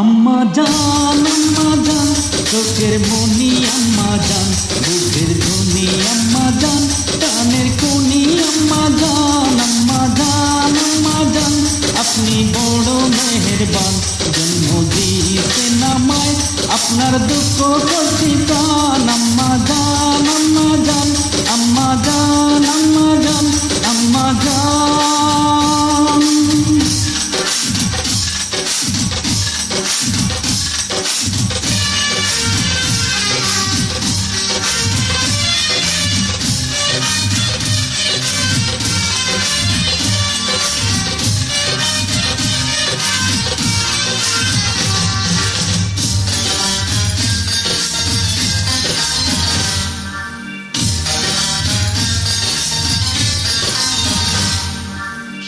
আম্মা জান চোখের মনি আম্মা জান, বুকের ধনি আম্মা জান, কানের কোনি আম্মা জান। আম্মা জান আপনি বড় মেহেরবান, জন্ম দিয়েছেন আমায়, আপনার দুঃখ করছি প্রাণ। আম্মা জান আম্মা জান আম্মা জান আম্মা জান আম্মা জান।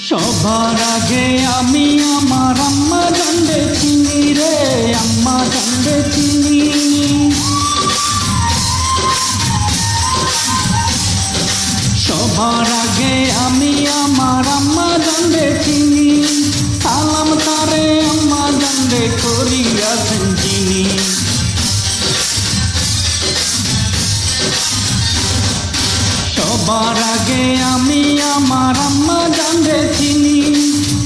সবার আগে আমি আমার আম্মা জানবে চিনি রে, আম্মা জানবে চিনি। সবার আগে আমি আমার আম্মা জানবে চিনি, সালাম তারে আম্মা জানবে করিয়াছেন চিনি। সবার আগে আমি আমার আম্মা জানবে চিনি,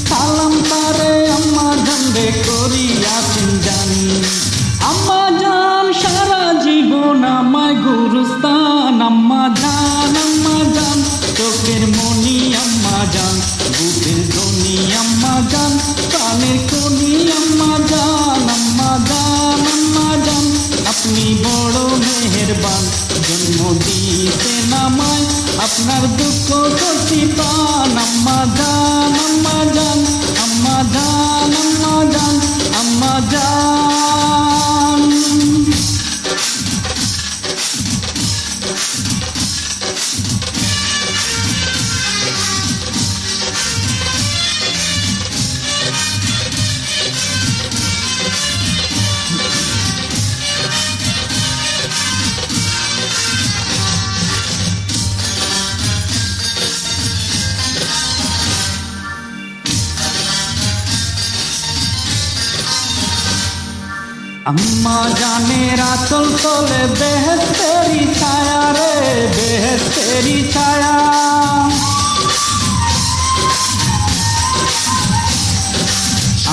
সালাম তারে আম্মা জানবে করিয়াছেন জানি। আম্মা জান সারা জীবন আমায় গুরুস্থান। আম্মা জান চোখের মনি আম্মা জান, বুকের ধনি আম্মা জান, কানের কোনি আম্মা জান। আম্মা জান আপনি বড় মেহেরবান, জন্ম দিয়েছেন আমায়, আপনার দুঃখ করছি প্রাণ। আম্মা জান আম্মা জান আম্মা জান আম্মা জান আম্মা জান। আম্মা জানের আঁচল তলে বেহেশতেরি ছায়া রে, বেহেশতেরি ছায়া।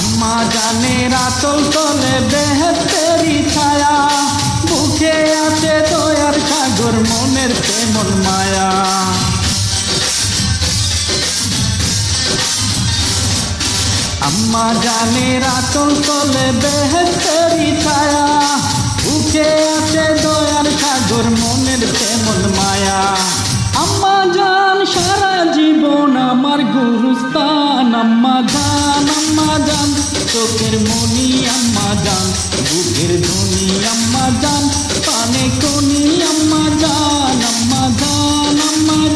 আম্মা জানের আঁচল তলে বেহেশতেরি ছায়া, বুকে আছে দয়ার সাগর মনের প্রেমল মায়া। আম্মা জানের আঁচল তলে বেহেশতেরি ছায়া, বুকে আছে দয়ার সাগর মনের প্রেমল মায়া। আম্মা জান সারা জীবন আমার গুরুস্থান। আম্মা জান চোখের মনি আম্মা জান, বুকের ধনি আম্মা জান, কানে কোনি আম্মা জান। আম্মা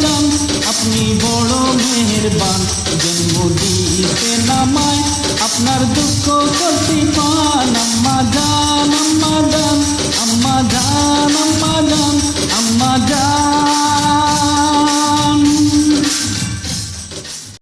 জান আপনি বড় মেহেরবান,